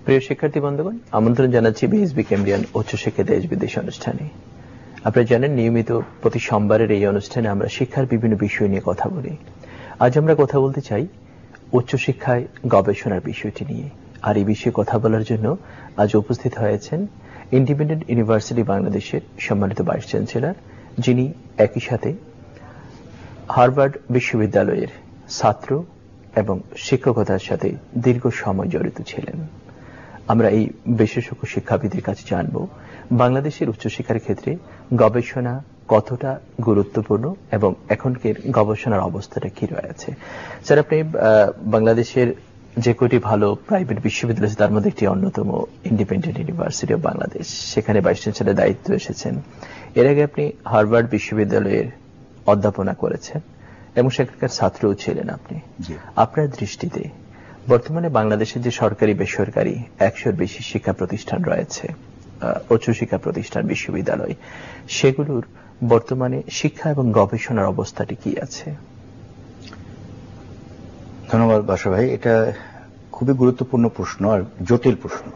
প্রিয় শিক্ষার্থী বন্ধুগণ, আমন্ত্রণ জানাচ্ছি বিএসবি ক্যাম্ব্রিয়ান উচ্চশিক্ষা দেশ বিদেশ অনুষ্ঠানে। আপনারা জানেন, নিয়মিত প্রতি সোমবারের এই অনুষ্ঠানে আমরা শিক্ষার বিভিন্ন বিষয় নিয়ে কথা বলি। আজ আমরা কথা বলতে চাই উচ্চশিক্ষায় গবেষণার বিষয়টি নিয়ে। আর এই বিষয়ে কথা বলার জন্য আজ উপস্থিত হয়েছেন ইন্ডিপেন্ডেন্ট ইউনিভার্সিটি বাংলাদেশের সম্মানিত ভাইস চ্যান্সেলর, যিনি একই সাথে হার্ভার্ড বিশ্ববিদ্যালয়ের ছাত্র এবং শিক্ষকতার সাথে দীর্ঘ সময় জড়িত ছিলেন। আমরা এই বিশেষজ্ঞ শিক্ষাবিদের কাছে জানব বাংলাদেশের উচ্চশিক্ষার ক্ষেত্রে গবেষণা কতটা গুরুত্বপূর্ণ এবং এখনকার গবেষণার অবস্থাটা কি রয়েছে। স্যার, আপনি বাংলাদেশের যে কয়টি ভালো প্রাইভেট বিশ্ববিদ্যালয় আছে তার মধ্যে একটি অন্যতম ইন্ডিপেন্ডেন্ট ইউনিভার্সিটি অব বাংলাদেশ, সেখানে ভাইস চ্যান্সেলরের দায়িত্ব এসেছেন। এর আগে আপনি হার্ভার্ড বিশ্ববিদ্যালয়ের অধ্যাপনা করেছেন এবং সেখানকার ছাত্রও ছিলেন আপনি। আপনার দৃষ্টিতে বর্তমানে বাংলাদেশের যে সরকারি বেসরকারি 100-র বেশি শিক্ষা প্রতিষ্ঠান রয়েছে, উচ্চশিক্ষা প্রতিষ্ঠান, বিশ্ববিদ্যালয়, সেগুলোর বর্তমানে শিক্ষা এবং গবেষণার অবস্থাটি কি আছে? ধন্যবাদ বাসা ভাই, এটা খুবই গুরুত্বপূর্ণ প্রশ্ন আর জটিল প্রশ্ন।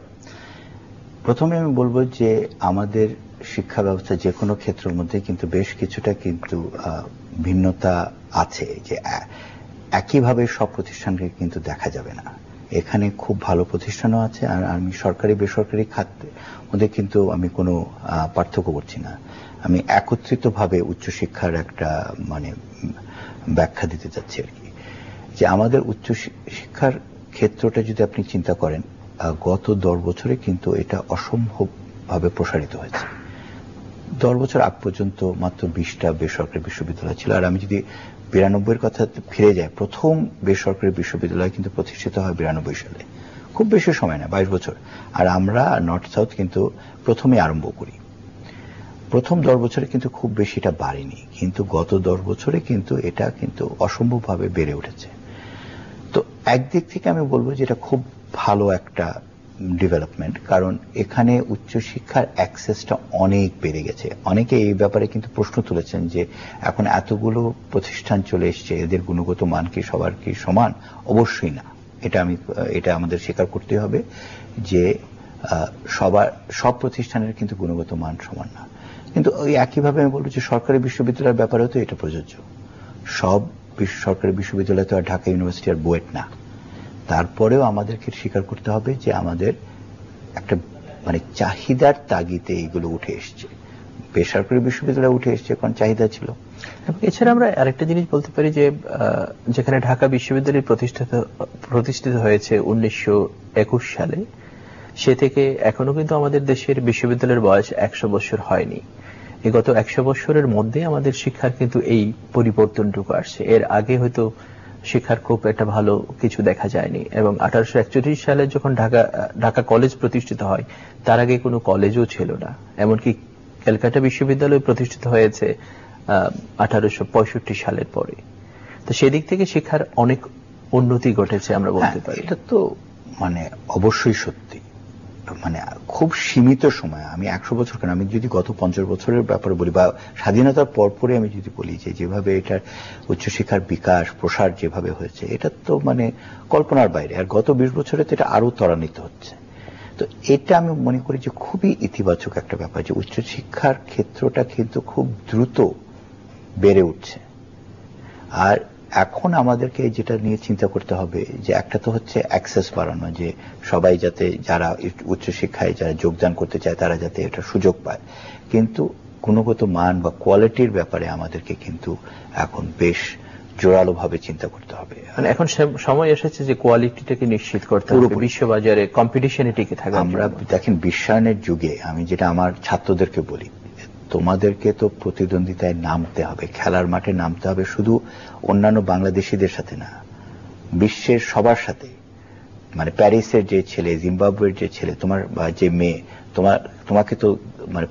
প্রথমে আমি বলবো যে আমাদের শিক্ষা ব্যবস্থা যে কোনো ক্ষেত্রের মধ্যে কিন্তু বেশ কিছুটা কিন্তু ভিন্নতা আছে, যে একইভাবে সব প্রতিষ্ঠানকে কিন্তু দেখা যাবে না। এখানে খুব ভালো প্রতিষ্ঠানও আছে, আর আমি সরকারি বেসরকারি খাতের মধ্যে কিন্তু আমি কোনো পার্থক্য করছি না। আমি একত্রিতভাবে উচ্চশিক্ষার একটা ব্যাখ্যা দিতে চাচ্ছি আর কি, যে আমাদের উচ্চশিক্ষার ক্ষেত্রটা যদি আপনি চিন্তা করেন, গত 10 বছরে কিন্তু এটা অসম্ভবভাবে প্রসারিত হয়েছে। 10 বছর আগ পর্যন্ত মাত্র 20টা বেসরকারি বিশ্ববিদ্যালয় ছিল। আর আমি যদি 92-এর কথা ফিরে যাই, প্রথম বেসরকারি বিশ্ববিদ্যালয় কিন্তু প্রতিষ্ঠিত হয় 92 সালে, খুব বেশি সময় না, 22 বছর। আর আমরা নর্থ সাউথ কিন্তু প্রথমে আরম্ভ করি। প্রথম 10 বছরে কিন্তু খুব বেশি এটা বাড়েনি, কিন্তু গত 10 বছরে কিন্তু এটা কিন্তু অসম্ভবভাবে বেড়ে উঠেছে। তো একদিক থেকে আমি বলবো যে এটা খুব ভালো একটা ডেভেলপমেন্ট, কারণ এখানে উচ্চশিক্ষার অ্যাক্সেসটা অনেক বেড়ে গেছে। অনেকে এই ব্যাপারে কিন্তু প্রশ্ন তুলেছেন যে এখন এতগুলো প্রতিষ্ঠান চলে এসছে, এদের গুণগত মান কি সবার কি সমান? অবশ্যই না, এটা আমাদের স্বীকার করতে হবে যে সব প্রতিষ্ঠানের কিন্তু গুণগত মান সমান না। কিন্তু ওই একইভাবে আমি বলবো যে সরকারি বিশ্ববিদ্যালয়ের ব্যাপারেও তো এটা প্রযোজ্য। সব সরকারি বিশ্ববিদ্যালয় তো আর ঢাকা ইউনিভার্সিটি আর বুয়েট না। তারপরেও আমাদেরকে স্বীকার করতে হবে যে আমাদের একটা চাহিদার তাগিদে এইগুলো উঠে এসছে। বেসরকারি বিশ্ববিদ্যালয় উঠে এসছে কারণ চাহিদা ছিল। এছাড়া আমরা আরেকটা জিনিস বলতে পারি যে যেখানে ঢাকা বিশ্ববিদ্যালয় প্রতিষ্ঠিত হয়েছে 1921 সালে, সে থেকে এখনো কিন্তু আমাদের দেশের বিশ্ববিদ্যালয়ের বয়স 100 বছর হয়নি। এই গত 100 বছরের মধ্যে আমাদের শিক্ষার কিন্তু এই পরিবর্তনটুকু আসছে। এর আগে হয়তো শিক্ষার খুব একটা ভালো কিছু দেখা যায়নি। এবং 1841 সালে যখন ঢাকা কলেজ প্রতিষ্ঠিত হয়, তার আগে কোনো কলেজও ছিল না। এমনকি ক্যালকাটা বিশ্ববিদ্যালয় প্রতিষ্ঠিত হয়েছে 1865 সালের পরে। তো সেদিক থেকে শিক্ষার অনেক উন্নতি ঘটেছে আমরা বলতে পারি। এটা তো অবশ্যই সত্যি। খুব সীমিত সময়, আমি 100 বছর কেন, আমি যদি গত 50 বছরের ব্যাপারে বলি বা স্বাধীনতার পরপরে আমি যদি বলি যে যেভাবে এটার উচ্চশিক্ষার বিকাশ প্রসার যেভাবে হয়েছে, এটা তো কল্পনার বাইরে। আর গত 20 বছরে তো এটা আরো ত্বরান্বিত হচ্ছে। তো এটা আমি মনে করি যে খুবই ইতিবাচক একটা ব্যাপার, যে উচ্চশিক্ষার ক্ষেত্রটা কিন্তু খুব দ্রুত বেড়ে উঠছে। আর এখন আমাদেরকে যেটা নিয়ে চিন্তা করতে হবে যে একটা তো হচ্ছে অ্যাক্সেস বাড়ানো, যে সবাই যাতে যারা উচ্চশিক্ষায় যারা যোগদান করতে চায় তারা যাতে এটা সুযোগ পায়। কিন্তু গুণগত মান বা কোয়ালিটির ব্যাপারে আমাদেরকে কিন্তু এখন বেশ জোরালো ভাবে চিন্তা করতে হবে। এখন সময় এসেছে যে কোয়ালিটিটাকে নিশ্চিত করতে হবে, বিশ্ববাজারে কম্পিটিশনে টিকে থাকা। আমরা দেখেন বিশ্বায়নের যুগে আমি যেটা আমার ছাত্রদেরকে বলি, তোমাদেরকে তো প্রতিদ্বন্দ্বিতায় নামতে হবে, খেলার মাঠে নামতে হবে, শুধু অন্যান্য বাংলাদেশিদের সাথে না, বিশ্বের সবার সাথে। প্যারিসের যে ছেলে, জিম্বাবুয়ের যে ছেলে, তোমার বা যে মেয়ে, তোমাকে তো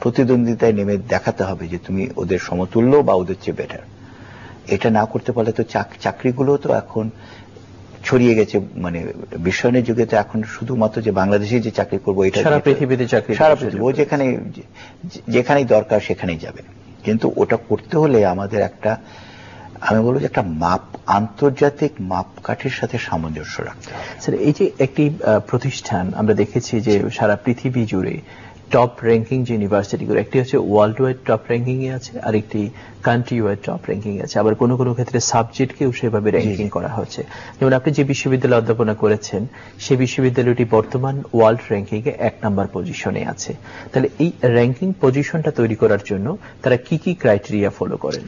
প্রতিদ্বন্দ্বিতায় নেমে দেখাতে হবে যে তুমি ওদের সমতুল্য বা ওদের চেয়ে বেটার। এটা না করতে পারলে তো চাকরিগুলো তো এখন ছড়িয়ে গেছে। বিশ্বায়নের যুগে তো এখন শুধুমাত্র যে বাংলাদেশে যে চাকরি করবো এটা সারা পৃথিবীতে চাকরি, সারা পৃথিবী, ও যেখানেই দরকার সেখানেই যাবে। কিন্তু ওটা করতে হলে আমাদের একটা আমি বলবো যে একটা আন্তর্জাতিক মাপকাঠির সাথে সামঞ্জস্য রাখতে হবে। স্যার, এই যে একটি প্রতিষ্ঠান আমরা দেখেছি যে সারা পৃথিবী জুড়ে টপ র্যাঙ্কিং যে ইউনিভার্সিটিগুলো, একটি হচ্ছে ওয়ার্ল্ড ওয়াইড টপ র্যাঙ্কিং এ আছে, আর একটি কান্ট্রি ওয়াইড টপ র্যাঙ্কিং এ আছে, আবার কোনো কোনো ক্ষেত্রে সাবজেক্টকেও সেভাবে র্যাঙ্কিং করা হচ্ছে। যেমন আপনি যে বিশ্ববিদ্যালয়ে অধ্যাপনা করেছেন সেই বিশ্ববিদ্যালয়টি বর্তমান ওয়ার্ল্ড র্যাঙ্কিং এ 1 নম্বর পজিশনে আছে। তাহলে এই র্যাঙ্কিং পজিশনটা তৈরি করার জন্য তারা কি কি ক্রাইটেরিয়া ফলো করেন?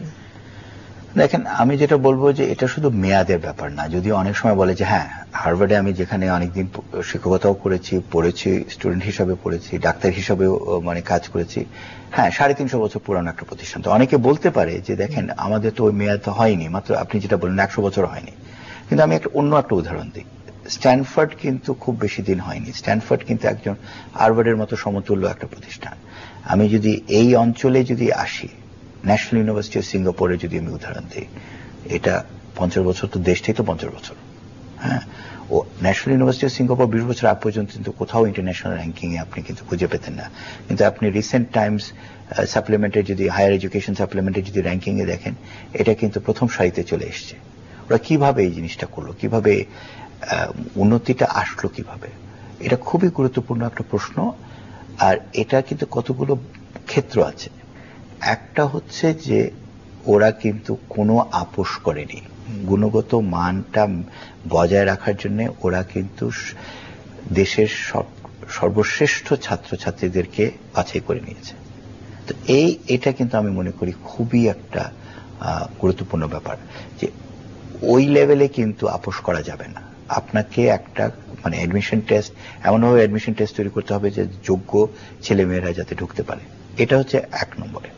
দেখেন, আমি যেটা বলবো যে এটা শুধু মেয়াদের ব্যাপার না। যদিও অনেক সময় বলে যে হ্যাঁ, হার্ভার্ডে আমি যেখানে অনেকদিন শিক্ষকতাও করেছি, পড়েছি, স্টুডেন্ট হিসাবে পড়েছি, ডাক্তার হিসাবেও কাজ করেছি, হ্যাঁ 350 বছর পুরানো একটা প্রতিষ্ঠান। তো অনেকে বলতে পারে যে দেখেন আমাদের তো ওই মেয়াদ হয়নি, মাত্র আপনি যেটা বললেন 100 বছর হয়নি। কিন্তু আমি অন্য একটা উদাহরণ দিই। স্ট্যানফোর্ড কিন্তু খুব বেশি দিন হয়নি। স্ট্যানফোর্ড কিন্তু একজন হার্ভার্ডের মতো সমতুল্য একটা প্রতিষ্ঠান। আমি যদি এই অঞ্চলে যদি আসি, ন্যাশনাল ইউনিভার্সিটি অফ সিঙ্গাপুরে যদি আমি উদাহরণ দিই, এটা 50 বছর, তো দেশটাই তো 50 বছর। হ্যাঁ, ও ন্যাশনাল ইউনিভার্সিটি অফ সিঙ্গাপুর 20 বছর আগ পর্যন্ত কিন্তু কোথাও ইন্টারন্যাশনাল র্যাঙ্কিং এ আপনি কিন্তু খুঁজে পেতেন না। কিন্তু আপনি রিসেন্ট টাইমস সাপ্লিমেন্টের যদি হায়ার এডুকেশন সাপ্লিমেন্টের যদি র্যাঙ্কিং এ দেখেন, এটা কিন্তু প্রথম সারিতে চলে এসছে। ওরা কিভাবে এই জিনিসটা করলো, কিভাবে উন্নতিটা আসলো, কিভাবে, এটা খুবই গুরুত্বপূর্ণ একটা প্রশ্ন। আর এটা কিন্তু কতগুলো ক্ষেত্র আছে। একটা হচ্ছে যে ওরা কিন্তু কোনো আপোষ করেনি, গুণগত মানটা বজায় রাখার জন্য ওরা কিন্তু দেশের সর্বশ্রেষ্ঠ ছাত্রছাত্রীদেরকে বাছাই করে নিয়েছে। তো এটা কিন্তু আমি মনে করি খুবই একটা গুরুত্বপূর্ণ ব্যাপার, যে ওই লেভেলে কিন্তু আপোষ করা যাবে না। আপনাকে একটা অ্যাডমিশন টেস্ট, এমনভাবে অ্যাডমিশন টেস্ট তৈরি করতে হবে যে যোগ্য ছেলেমেয়েরা যাতে ঢুকতে পারে। এটা হচ্ছে 1 নম্বরে।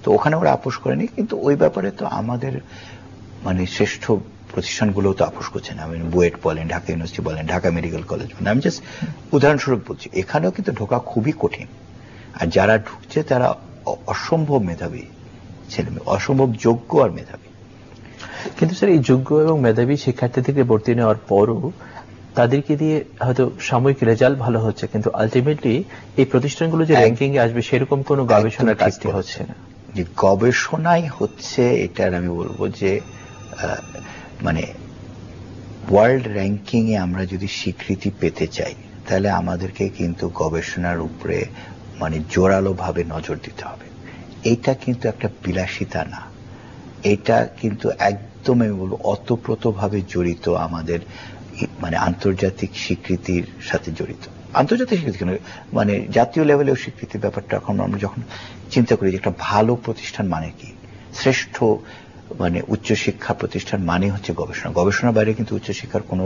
তো ওখানে ওরা আপোষ করেনি, কিন্তু ওই ব্যাপারে তো আমাদের শ্রেষ্ঠ প্রতিষ্ঠানগুলো তো আপোষ করছে না। বুয়েট বলেন, ঢাকা ইউনিভার্সিটি বলেন, ঢাকা মেডিকেল কলেজ বলেন, আমি জাস্ট উদাহরণস্বরূপ বলছি। এখানেও কিন্তু ঢোকা খুবই কঠিন, আর যারা ঢুকছে তারা অসম্ভব মেধাবী ছেলেমেয়ে, অসম্ভব যোগ্য আর মেধাবী। কিন্তু স্যার, এই যোগ্য এবং মেধাবী শিক্ষার্থীদেরকে ভর্তি নেওয়ার পরও তাদেরকে দিয়ে হয়তো সাময়িক রেজাল্ট ভালো হচ্ছে, কিন্তু আলটিমেটলি এই প্রতিষ্ঠানগুলো যে র্যাঙ্কিং এ আসবে সেরকম কোনো গবেষণার কাজটি হচ্ছে না। যে গবেষণাই হচ্ছে এটার, আমি বলবো যে ওয়ার্ল্ড র্যাঙ্কিং এ আমরা যদি স্বীকৃতি পেতে চাই, তাহলে আমাদেরকে কিন্তু গবেষণার উপরে জোরালো ভাবে নজর দিতে হবে। এটা কিন্তু একটা বিলাসিতা না, এটা কিন্তু একদম আমি বলবো অতপ্রতভাবে জড়িত আমাদের আন্তর্জাতিক স্বীকৃতির সাথে জড়িত। আন্তর্জাতিক স্বীকৃতি কেন, জাতীয় লেভেলেও স্বীকৃতির ব্যাপারটা এখন আমরা যখন চিন্তা করি যে একটা ভালো প্রতিষ্ঠান মানে কি, শ্রেষ্ঠ উচ্চশিক্ষা প্রতিষ্ঠান মানে হচ্ছে গবেষণা। গবেষণার বাইরে কিন্তু উচ্চশিক্ষার কোনো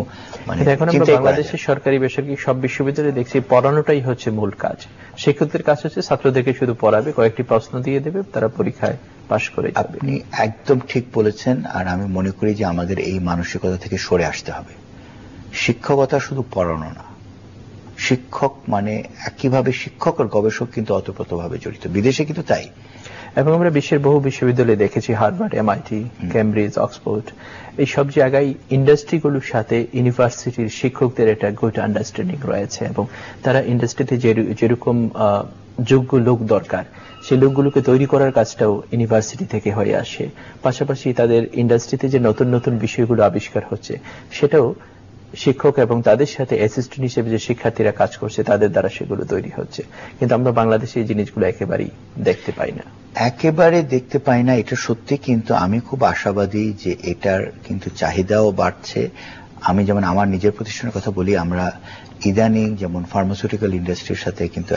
এখন আমরা বাংলাদেশের সরকারি বেসরকারি সব বিশ্ববিদ্যালয়ে দেখছি পড়ানোটাই হচ্ছে মূল কাজ। শিক্ষকদের কাজ হচ্ছে ছাত্রদেরকে শুধু পড়াবে, কয়েকটি প্রশ্ন দিয়ে দেবে, তারা পরীক্ষায় পাশ করে যাবে। আপনি একদম ঠিক বলেছেন। আর আমি মনে করি যে আমাদের এই মানসিকতা থেকে সরে আসতে হবে। শিক্ষকতা শুধু পড়ানো না, শিক্ষক একইভাবে শিক্ষক আর গবেষক কিন্তু অতপ্রতভাবে জড়িত। বিদেশে কিন্তু তাই। এবং আমরা বিশ্বের বহু বিশ্ববিদ্যালয়ে দেখেছি, হার্ভার্ড, এমআইটি, কেমব্রিজ, অক্সফোর্ড, এই সব জায়গায় ইন্ডাস্ট্রিগুলোর সাথে ইউনিভার্সিটির শিক্ষকদের একটা গুড আন্ডারস্ট্যান্ডিং রয়েছে, এবং তারা ইন্ডাস্ট্রিতে যেরকম যোগ্য লোক দরকার সেই লোকগুলোকে তৈরি করার কাজটাও ইউনিভার্সিটি থেকে হয়ে আসে। পাশাপাশি তাদের ইন্ডাস্ট্রিতে যে নতুন নতুন বিষয়গুলো আবিষ্কার হচ্ছে সেটাও শিক্ষক এবং তাদের সাথে অ্যাসিস্ট্যান্ট হিসেবে যে শিক্ষার্থীরা কাজ করছে তাদের দ্বারা সেগুলো তৈরি হচ্ছে। কিন্তু আমরা বাংলাদেশে এই জিনিসগুলো একেবারেই দেখতে পাই না। একেবারে দেখতে পাই না, এটা সত্যি। কিন্তু আমি খুব আশাবাদী যে এটার কিন্তু চাহিদাও বাড়ছে। আমি যেমন আমার নিজের প্রতিষ্ঠানের কথা বলি, আমরা ইদানিং যেমন ফার্মাসিউটিক্যাল ইন্ডাস্ট্রির সাথে কিন্তু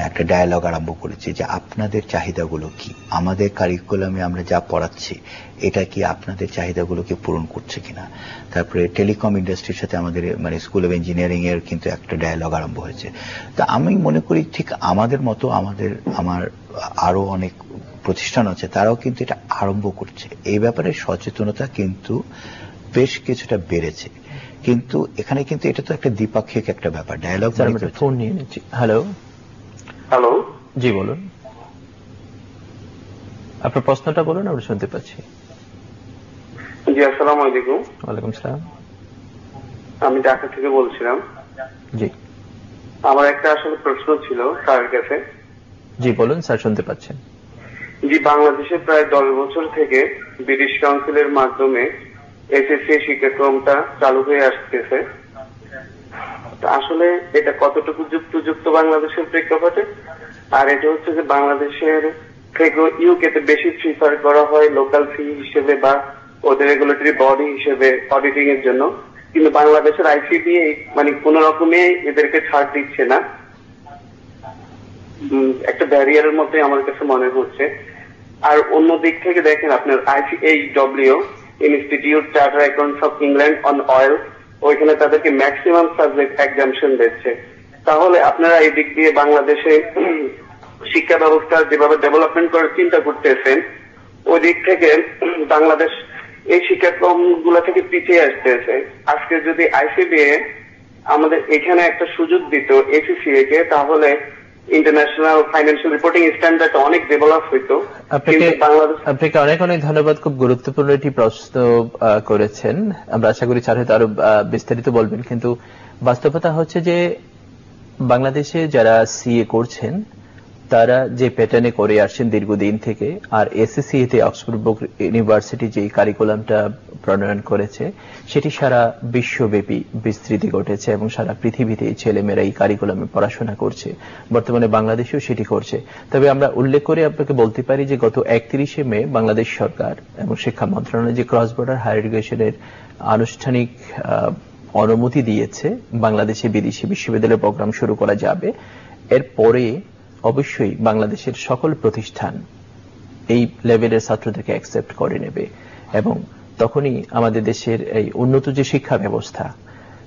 একটা ডায়ালগ আরম্ভ করেছি যে আপনাদের চাহিদাগুলো কি, আমাদের কারিকুলামে আমরা যা পড়াচ্ছি এটা কি আপনাদের চাহিদাগুলোকে পূরণ করছে কিনা। তারপরে টেলিকম ইন্ডাস্ট্রির সাথে আমাদের স্কুল অফ ইঞ্জিনিয়ারিং এর কিন্তু একটা ডায়ালগ আরম্ভ হয়েছে। তা আমি মনে করি ঠিক আমাদের মতো আমার আরো অনেক প্রতিষ্ঠান আছে, তারাও কিন্তু এটা আরম্ভ করছে। এই ব্যাপারে সচেতনতা কিন্তু বেশ কিছুটা বেড়েছে। কিন্তু এখানে কিন্তু এটা তো একটা দ্বিপাক্ষিক একটা ব্যাপার, ডায়ালগ। ফোন নিয়ে নিচ্ছি। হ্যালো হ্যালো, জি বলুন, আপনার প্রশ্নটা বলুন, আমরা শুনতে পাচ্ছি। জি আসসালামু আলাইকুম। ওয়ালাইকুম সালাম। আমি ঢাকা থেকে বলছিলাম। জি, আমার একটা আসলে প্রশ্ন ছিল স্যারের কাছে। জি বলুন স্যার, শুনতে পাচ্ছেন। জি, বাংলাদেশে প্রায় 10 বছর থেকে ব্রিটিশ কাউন্সিলের মাধ্যমে এসএসসি শিক্ষাক্রমটা চালু হয়ে আসতেছে। আসলে এটা কতটুকু যুক্ত বাংলাদেশের প্রেক্ষাপটে, আর এটা হচ্ছে যে বাংলাদেশের থেকে ইউকে তে বেশি প্রিফার করা হয় লোকাল ফি হিসেবে বা ওদের রেগুলেটরি বডি হিসেবে অডিটিং এর জন্য, কিন্তু বাংলাদেশের আইসিডিএ মানে কোন রকমে এদেরকে ছাড় দিচ্ছে না। একটা ব্যারিয়ারের মধ্যে আমার কাছে মনে হচ্ছে। আর অন্য দিক থেকে দেখেন আপনার ICAEW institute charter accounts of England on oil, ওইখানে তাদেরকে ম্যাক্সিমাম সাবজেক্ট এক্সামশন দিচ্ছে। তাহলে আপনারা এই দিক দিয়ে বাংলাদেশে শিক্ষা ব্যবস্থা যেভাবে ডেভেলপমেন্ট করার চিন্তা করতেছেন, ওই দিক থেকে বাংলাদেশ এই শিক্ষাক্রম গুলা থেকে পিছিয়ে আসতেছে। আজকে যদি ICDA আমাদের এখানে একটা সুযোগ দিত ACCA কে, তাহলে ইন্টারন্যাশনাল ফাইন্যান্সিয়াল রিপোর্টিং স্ট্যান্ডার্ড অনেক ডেভেলপ হইতো। আপনাকে অনেক অনেক ধন্যবাদ। খুব গুরুত্বপূর্ণ একটি প্রশ্ন করেছেন। আমরা আশা করি স্যার হয়তো আরো বিস্তারিত বলবেন, কিন্তু বাস্তবতা হচ্ছে যে বাংলাদেশে যারা সিএ করছেন তারা যে প্যাটার্নে করে আসছেন দীর্ঘদিন থেকে, আর এসএসসি তে অক্সফোর্ড বুক ইউনিভার্সিটি যে কারিকুলামটা প্রণয়ন করেছে সেটি সারা বিশ্বব্যাপী বিস্তৃতি ঘটেছে এবং সারা পৃথিবীতে এই ছেলেমেয়েরা এই কারিকুলামে পড়াশোনা করছে। বর্তমানে বাংলাদেশেও সেটি করছে। তবে আমরা উল্লেখ করে আপনাকে বলতে পারি যে গত 31শে মে বাংলাদেশ সরকার এবং শিক্ষা মন্ত্রণালয় যে ক্রস বর্ডার হায়ার এডুকেশনের আনুষ্ঠানিক অনুমতি দিয়েছে বাংলাদেশে বিদেশি বিশ্ববিদ্যালয় প্রোগ্রাম শুরু করা যাবে। এরপরে অবশ্যই বাংলাদেশের সকল প্রতিষ্ঠান এই লেভেলের ছাত্রদেরকে অ্যাকসেপ্ট করে নেবে এবং তখনই আমাদের দেশের এই উন্নত যে শিক্ষা ব্যবস্থা,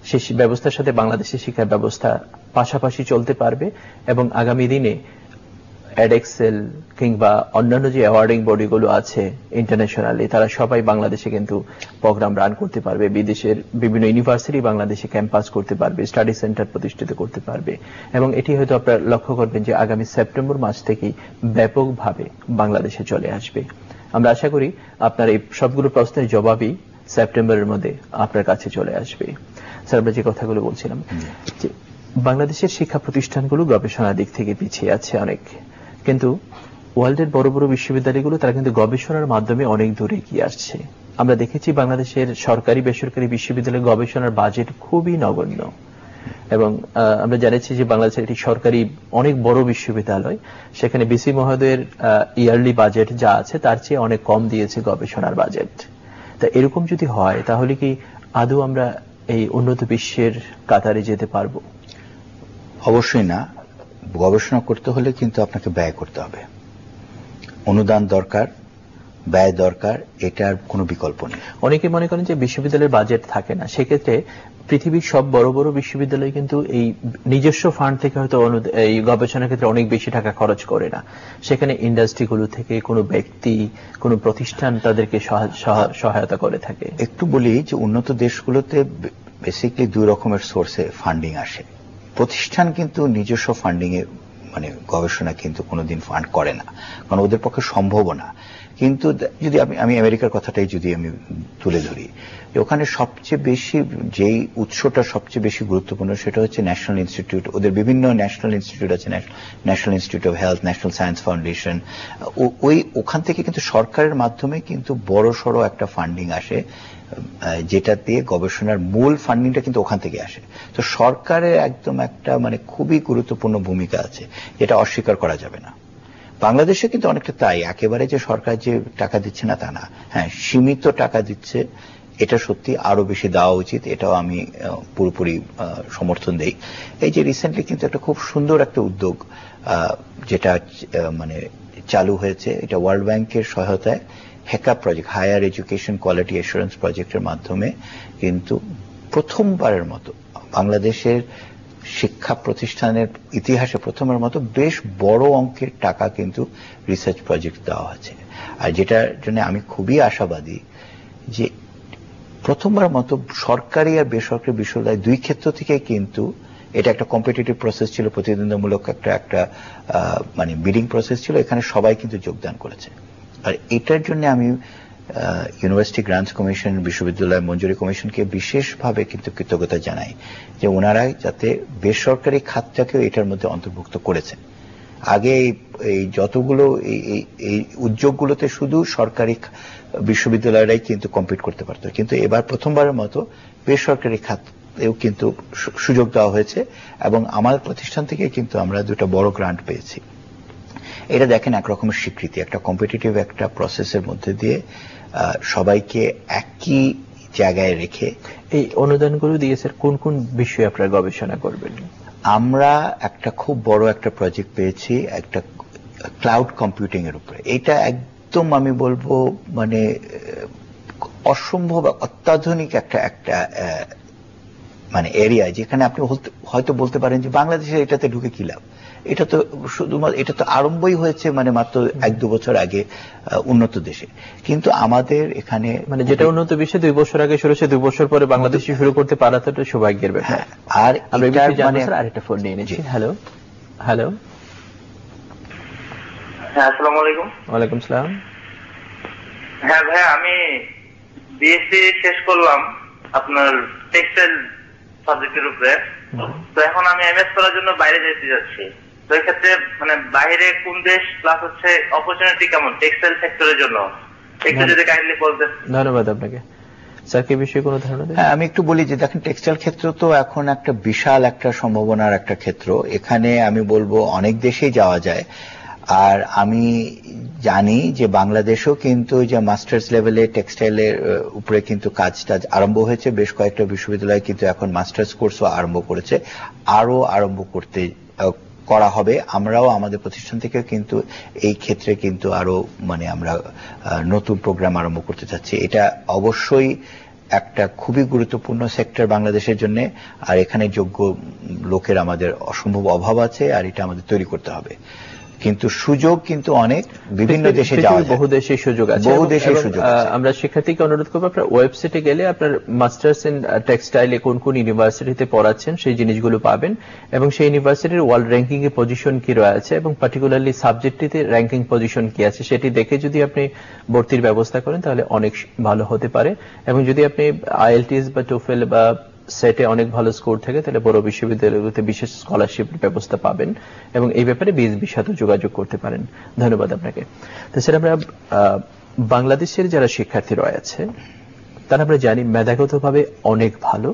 সেই ব্যবস্থার সাথে বাংলাদেশের শিক্ষা ব্যবস্থা পাশাপাশি চলতে পারবে এবং আগামী দিনে এডএক্সেল কিংবা অন্যান্য যে অ্যাওয়ার্ডিং বডিগুলো আছে ইন্টারন্যাশনালি, তারা সবাই বাংলাদেশে কিন্তু প্রোগ্রাম রান করতে পারবে। বিদেশের বিভিন্ন ইউনিভার্সিটি বাংলাদেশে ক্যাম্পাস করতে পারবে, স্টাডি সেন্টার প্রতিষ্ঠিত করতে পারবে এবং এটি হয়তো আপনারা লক্ষ্য করবেন যে আগামী সেপ্টেম্বর মাস থেকেই ব্যাপকভাবে বাংলাদেশে চলে আসবে। আমরা আশা করি আপনার এই সবগুলো প্রশ্নের জবাবই সেপ্টেম্বরের মধ্যে আপনার কাছে চলে আসবে। স্যার, আমরা যে কথাগুলো বলছিলাম যে বাংলাদেশের শিক্ষা প্রতিষ্ঠানগুলো গবেষণার দিক থেকে পিছিয়ে আছে অনেক, কিন্তু ওয়ার্ল্ডের বড় বড় বিশ্ববিদ্যালয়গুলো তারা কিন্তু গবেষণার মাধ্যমে অনেক দূরে এগিয়ে আসছে। আমরা দেখেছি বাংলাদেশের সরকারি বেসরকারি বিশ্ববিদ্যালয় গবেষণার বাজেট খুবই নগণ্য এবং আমরা জানিয়েছি যে বাংলাদেশের একটি সরকারি অনেক বড় বিশ্ববিদ্যালয়, সেখানে বিসি মহোদয়ের ইয়ারলি বাজেট যা আছে তার চেয়ে অনেক কম দিয়েছে গবেষণার বাজেট। তা এরকম যদি হয় তাহলে কি আদৌ আমরা এই উন্নত বিশ্বের কাতারে যেতে পারবো? অবশ্যই না। গবেষণা করতে হলে কিন্তু আপনাকে ব্যয় করতে হবে, অনুদান দরকার, ব্যয় দরকার, এটার কোনো বিকল্প নেই। অনেকে মনে করেন যে বিশ্ববিদ্যালয়ের বাজেট থাকে না, সেক্ষেত্রে পৃথিবীর সব বড় বড় বিশ্ববিদ্যালয় কিন্তু এই নিজস্ব ফান্ড থেকে হয়তো এই গবেষণার ক্ষেত্রে অনেক বেশি টাকা খরচ করে না। সেখানে ইন্ডাস্ট্রিগুলো থেকে কোনো ব্যক্তি, কোনো প্রতিষ্ঠান তাদেরকে সহায়তা করে থাকে। একটু বলি যে উন্নত দেশগুলোতে বেসিক্যালি দুই রকমের সোর্সে ফান্ডিং আসে। প্রতিষ্ঠান কিন্তু নিজস্ব ফান্ডিং এ মানে গবেষণা কিন্তু কোনোদিন ফান্ড করে না, কারণ ওদের পক্ষে সম্ভব না। কিন্তু যদি আমি আমেরিকার কথাটাই যদি আমি তুলে ধরি, ওখানে সবচেয়ে বেশি যেই উৎসটা সবচেয়ে বেশি গুরুত্বপূর্ণ সেটা হচ্ছে ন্যাশনাল ইনস্টিটিউট। ওদের বিভিন্ন ন্যাশনাল ইনস্টিটিউট আছে, national institute of health, national science foundation. ওখান থেকে কিন্তু সরকারের মাধ্যমে কিন্তু বড় সড়ো একটা ফান্ডিং আসে, যেটা দিয়ে গবেষণার মূল ফান্ডিংটা কিন্তু ওখান থেকে আসে। তো সরকারের একদম একটা মানে খুবই গুরুত্বপূর্ণ ভূমিকা আছে, যেটা অস্বীকার করা যাবে না। বাংলাদেশে কিন্তু অনেকটা তাই, একেবারে যে সরকার যে টাকা দিচ্ছে না তা না, হ্যাঁ সীমিত টাকা দিচ্ছে, এটা সত্যি আরো বেশি দেওয়া উচিত, এটাও আমি পুরোপুরি সমর্থন দেই। এই যে রিসেন্টলি কিন্তু একটা খুব সুন্দর একটা উদ্যোগ যেটা মানে চালু হয়েছে, এটা ওয়ার্ল্ড ব্যাংকের সহায়তায় হেকা project, higher education quality assurance প্রজেক্টের মাধ্যমে কিন্তু প্রথমবারের মতো বাংলাদেশের শিক্ষা প্রতিষ্ঠানের ইতিহাসে প্রথমের মতো বেশ বড় অঙ্কের টাকা কিন্তু রিসার্চ প্রজেক্ট দেওয়া হয়েছে। আর যেটার জন্য আমি খুবই আশাবাদী যে প্রথমবার মতো সরকারি আর বেসরকারি বিশ্ববিদ্যালয় দুই ক্ষেত্র থেকে কিন্তু, এটা একটা কম্পিটিটিভ প্রসেস ছিল, প্রতিদ্বন্দ্বিমূলক একটা মানে বিডিং প্রসেস ছিল, এখানে সবাই কিন্তু যোগদান করেছে। আর এটার জন্য আমি ইউনিভার্সিটি গ্রান্টস কমিশন, বিশ্ববিদ্যালয় মঞ্জুরি কমিশনকে বিশেষভাবে কিন্তু কৃতজ্ঞতা জানাই যে ওনারা যাতে বেসরকারি খাতটাকেও এটার মধ্যে অন্তর্ভুক্ত করেছেন। আগে এই যতগুলো এই উদ্যোগগুলোতে শুধু সরকারি বিশ্ববিদ্যালয়রাই কিন্তু কম্পিট করতে পারত, কিন্তু এবার প্রথমবারের মতো বেসরকারি খাতেও কিন্তু সুযোগ দেওয়া হয়েছে এবং আমাদের প্রতিষ্ঠান থেকে কিন্তু আমরা 2টা বড় গ্রান্ট পেয়েছি। এটা দেখেন একরকমের স্বীকৃতি, একটা কম্পিটিটিভ একটা প্রসেসের মধ্যে দিয়ে সবাইকে একই জায়গায় রেখে। এই অনুদানগুলো দিয়ে স্যার কোন কোন বিষয়ে আপনারা গবেষণা করবেন? আমরা একটা খুব বড় একটা প্রজেক্ট পেয়েছি একটা ক্লাউড কম্পিউটিং এর উপরে। এটা একদম আমি বলবো মানে অসম্ভব অত্যাধুনিক একটা মানে এরিয়া, যেখানে আপনি হয়তো বলতে পারেন যে বাংলাদেশে এটাতে ঢুকে কি লাভ। এটা তো শুধুমাত্র এটা তো আরম্ভই হয়েছে মানে মাত্র 1-2 বছর আগে উন্নত দেশে, কিন্তু আমাদের এখানে মানে যেটা উন্নত বিশ্বে 2 বছর আগে শুরু হয়েছে, 2 বছর পরে বাংলাদেশে শুরু করতে পারা তো সৌভাগ্যের ব্যাপার। আর আমরা মানে আরেকটা ফোন নিয়ে নিচ্ছি। হ্যালো হ্যালো, হ্যাঁ আসসালামু আলাইকুম। ওয়ালাইকুম সালাম। হ্যাঁ ভাই, আমি বিএসসি শেষ করলাম আপনার টেক্সটাইল সাবজেক্টের উপরে। তো এখন আমি এমএস করার জন্য বাইরে যেতে যাচ্ছি। তো এক্ষেত্রে মানে বাইরে কোন দেশ প্লাস হচ্ছে অপরচুনিটি কেমন টেক্সটাইল সেক্টরের জন্য একটু যদি কাইন্ডলি বলতেন। ধন্যবাদ আপনাকে। স্যার কি বিষয়ে কোনো ধারণা দেন? হ্যাঁ, আমি একটু বলি যে দেখেন টেক্সটাইল ক্ষেত্র তো এখন একটা বিশাল একটা সম্ভাবনার একটা ক্ষেত্র। এখানে আমি বলবো অনেক দেশেই যাওয়া যায়। আর আমি জানি যে বাংলাদেশও কিন্তু যে মাস্টার্স লেভেলে টেক্সটাইলের উপরে কিন্তু কাজটা আরম্ভ হয়েছে। বেশ কয়েকটা বিশ্ববিদ্যালয় কিন্তু এখন মাস্টার্স কোর্সও আরম্ভ করেছে, আরো আরম্ভ করা হবে। আমরাও আমাদের প্রতিষ্ঠান থেকে কিন্তু এই ক্ষেত্রে কিন্তু আরো মানে আমরা নতুন প্রোগ্রাম আরম্ভ করতে চাচ্ছি। এটা অবশ্যই একটা খুবই গুরুত্বপূর্ণ সেক্টর বাংলাদেশের জন্য, আর এখানে যোগ্য লোকের আমাদের অসম্ভব অভাব আছে, আর এটা আমাদের তৈরি করতে হবে। কিন্তু সুযোগ কিন্তু অনেক বিভিন্ন দেশে যাওয়া যায়, বহু দেশে সুযোগ আছে, বহু দেশে সুযোগ আছে। আমরা শিক্ষার্থীকে অনুরোধ করবো আপনার ওয়েবসাইটে গেলে আপনার মাস্টার্স ইন টেক্সটাইলে কোন কোন ইউনিভার্সিটিতে পড়াচ্ছেন সেই জিনিসগুলো পাবেন, এবং সেই ইউনিভার্সিটির ওয়ার্ল্ড র্যাঙ্কিং এর পজিশন কি রয়েছে এবং পার্টিকুলারলি সাবজেক্টটিতে র্যাঙ্কিং পজিশন কি আছে সেটি দেখে যদি আপনি ভর্তির ব্যবস্থা করেন তাহলে অনেক ভালো হতে পারে। এবং যদি আপনি আইএলটিএস বা টোফেল বা সেটে অনেক ভালো স্কোর থাকে তাহলে বড় বিশ্ববিদ্যালয়গুলোতে বিশেষ স্কলারশিপের ব্যবস্থা পাবেন, এবং এই ব্যাপারে বিএসবির সাথে যোগাযোগ করতে পারেন। ধন্যবাদ আপনাকে। তো স্যার, আমরা বাংলাদেশের যারা শিক্ষার্থী রয়েছে তারা আমরা জানি মেধাগতভাবে অনেক ভালো,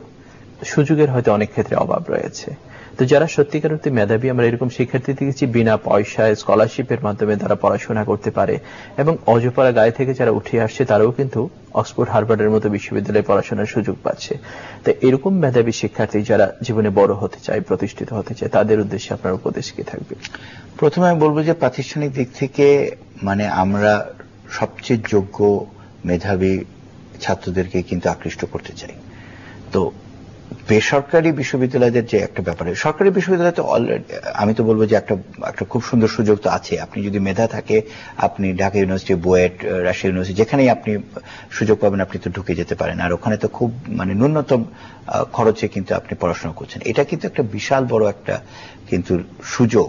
সুযোগের হয়তো অনেক ক্ষেত্রে অভাব রয়েছে। তো যারা সত্যিকার অর্থে মেধাবী, আমরা এরকম শিক্ষার্থী দেখেছি বিনা পয়সায় স্কলারশিপের মাধ্যমে তারা পড়াশোনা করতে পারে, এবং অজপাড়া গায়ে থেকে যারা উঠে আসছে তারাও কিন্তু অক্সফোর্ড হার্ভার্ডের মতো বিশ্ববিদ্যালয়ে পড়াশোনার সুযোগ পাচ্ছে। তো এরকম মেধাবী শিক্ষার্থী যারা জীবনে বড় হতে চায়, প্রতিষ্ঠিত হতে চায়, তাদের উদ্দেশ্যে আপনার উপদেশ কি থাকবে? প্রথমে আমি বলবো যে প্রাতিষ্ঠানিক দিক থেকে মানে আমরা সবচেয়ে যোগ্য মেধাবী ছাত্রদেরকে কিন্তু আকৃষ্ট করতে চাই। তো বেসরকারি বিশ্ববিদ্যালয়দের যে একটা ব্যাপারে, সরকারি বিশ্ববিদ্যালয় তো অলরেডি আমি তো বলবো যে একটা খুব সুন্দর সুযোগ তো আছে। আপনি যদি মেধা থাকে আপনি ঢাকা ইউনিভার্সিটি, বুয়েট, রাজশাহী ইউনিভার্সিটি যেখানেই আপনি সুযোগ পাবেন আপনি তো ঢুকে যেতে পারেন, আর ওখানে তো খুব মানে ন্যূনতম খরচে কিন্তু আপনি পড়াশোনা করছেন। এটা কিন্তু একটা বিশাল বড় একটা কিন্তু সুযোগ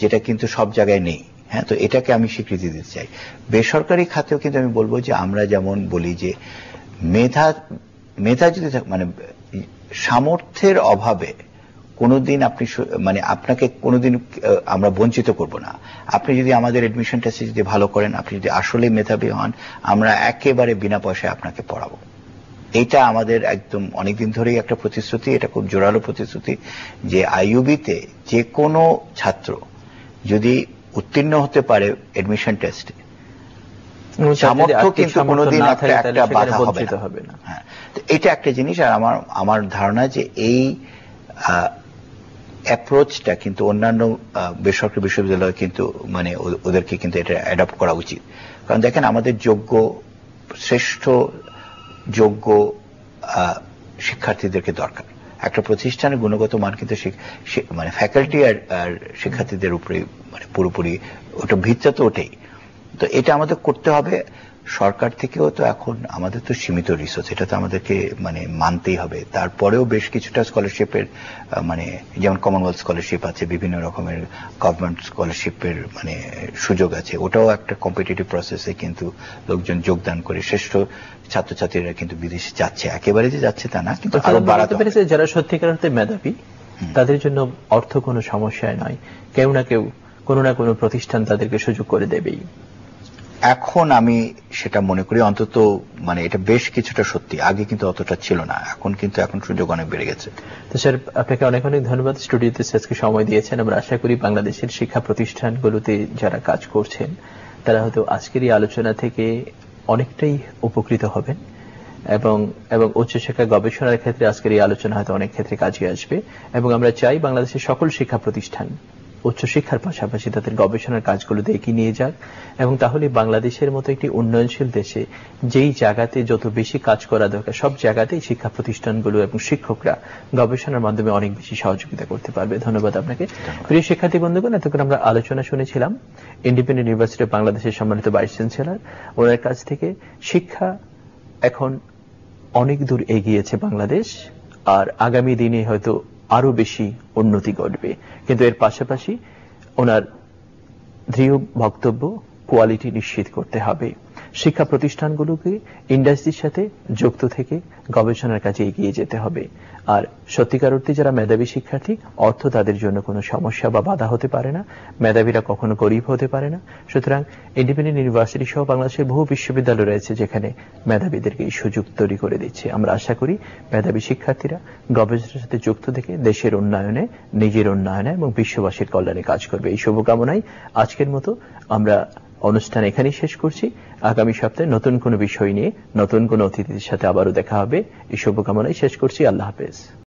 যেটা কিন্তু সব জায়গায় নেই। হ্যাঁ, তো এটাকে আমি স্বীকৃতি দিতে চাই। বেসরকারি খাতেও কিন্তু আমি বলবো যে আমরা যেমন বলি যে মেধা যদি মানে সামর্থ্যের অভাবে কোনোদিন আপনি মানে আপনাকে কোনোদিন আমরা বঞ্চিত করব না। আপনি যদি আমাদের এডমিশন টেস্টে যদি ভালো করেন, আপনি যদি আসলে মেধাবী হন, আমরা একেবারে বিনা পয়সায় আপনাকে পড়াবো। এটা আমাদের একদম অনেকদিন ধরেই একটা প্রতিশ্রুতি, এটা খুব জোরালো প্রতিশ্রুতি যে আইইউবিতে যে কোনো ছাত্র যদি উত্তীর্ণ হতে পারে এডমিশন টেস্টে, সামর্থ্য কিন্তু কোনোদিন একটা বাধা হবে না। হ্যাঁ, এটা একটা জিনিস। আর আমার ধারণা যে এই অ্যাপ্রোচটা কিন্তু অন্যান্য বেসরকারি বিশ্ববিদ্যালয় কিন্তু মানে ওদেরকে কিন্তু এটা অ্যাডপ্ট করা উচিত। কারণ দেখেন আমাদের শ্রেষ্ঠ যোগ্য শিক্ষার্থীদেরকে দরকার। একটা প্রতিষ্ঠানের গুণগত মান কিন্তু মানে ফ্যাকাল্টি আর শিক্ষার্থীদের উপরে মানে পুরোপুরি ওটা ভিত্তি তো ওটাই। তো এটা আমাদের করতে হবে। সরকার থেকেও তো এখন আমাদের তো সীমিত রিসোর্স, এটা তো আমাদেরকে মানে মানতেই হবে। তারপরেও বেশ কিছুটা স্কলারশিপের মানে যেমন কমনওয়েলথ স্কলারশিপ আছে, বিভিন্ন রকমের গভর্নমেন্ট স্কলারশিপের মানে সুযোগ আছে। ওটাও একটা কম্পিটিটিভ প্রসেসে কিন্তু লোকজন যোগদান করে শ্রেষ্ঠ ছাত্রছাত্রীরা কিন্তু বিদেশে যাচ্ছে, একেবারে যে যাচ্ছে তা না, কিন্তু আরো বাড়াতে পেরেছে। যারা সত্যিকার অর্থে মেধাবী তাদের জন্য অর্থ কোনো সমস্যায় নয়, কেউ না কেউ কোনো না কোনো প্রতিষ্ঠান তাদেরকে সুযোগ করে দেবেই। এখন আমি সেটা মনে করি, অন্তত মানে এটা বেশ কিছুটা সত্যি, আগে কিন্তু অতটা ছিল না, এখন সুযোগ অনেক বেড়ে গেছে। তো স্যার, আপনাকে অনেক অনেক ধন্যবাদ স্টুডিওতে আজকে সময় দিয়েছেন। আমরা আশা করি বাংলাদেশের শিক্ষা প্রতিষ্ঠানগুলোতে যারা কাজ করছেন তারা হয়তো আজকের এই আলোচনা থেকে অনেকটাই উপকৃত হবেন এবং উচ্চশিক্ষা গবেষণার ক্ষেত্রে আজকের এই আলোচনা হয়তো অনেক ক্ষেত্রে কাজে আসবে। এবং আমরা চাই বাংলাদেশের সকল শিক্ষা প্রতিষ্ঠান উচ্চশিক্ষার পাশাপাশি তাদের গবেষণার কাজগুলোতে এগিয়ে নিয়ে যাক, এবং তাহলে বাংলাদেশের মতো একটি উন্নয়নশীল দেশে যেই জায়গাতে যত বেশি কাজ করা দরকার সব জায়গাতেই শিক্ষা প্রতিষ্ঠানগুলো এবং শিক্ষকরা গবেষণার মাধ্যমে অনেক বেশি সহযোগিতা করতে পারবে। ধন্যবাদ আপনাকে। প্রিয় শিক্ষার্থী বন্ধুগণ, এতক্ষণ আমরা আলোচনা শুনেছিলাম ইন্ডিপেন্ডেন্ট ইউনিভার্সিটি অফ বাংলাদেশের সম্মানিত ভাইস চ্যান্সেলর, ওনার কাছ থেকে শিক্ষা এখন অনেক দূর এগিয়েছে বাংলাদেশ, আর আগামী দিনে হয়তো আরো বেশি উন্নতি ঘটবে, কিন্তু এর পাশাপাশি ওনার দৃঢ় বক্তব্য কোয়ালিটি নিশ্চিত করতে হবে। শিক্ষা প্রতিষ্ঠানগুলোকে ইন্ডাস্ট্রির সাথে যুক্ত থেকে গবেষণার কাজে এগিয়ে যেতে হবে। আর সত্যিকার অর্থে যারা মেধাবী শিক্ষার্থী, অর্থ তাদের জন্য কোনো সমস্যা বা বাধা হতে পারে না, মেধাবীরা কখনো গরিব হতে পারে না। সুতরাং ইন্ডিপেন্ডেন্ট ইউনিভার্সিটি সহ বাংলাদেশের বহু বিশ্ববিদ্যালয় রয়েছে যেখানে মেধাবীদেরকে এই সুযোগ তৈরি করে দিচ্ছে। আমরা আশা করি মেধাবী শিক্ষার্থীরা গবেষণার সাথে যুক্ত থেকে দেশের উন্নয়নে, নিজের উন্নয়নে এবং বিশ্ববাসীর কল্যাণে কাজ করবে। এই শুভকামনায় আজকের মতো আমরা অনুষ্ঠান এখানেই শেষ করছি। আগামী সপ্তাহে নতুন কোনো বিষয় নিয়ে নতুন কোনো অতিথির সাথে আবারও দেখা হবে। এই শুভকামনায় শেষ করছি। আল্লাহ হাফেজ।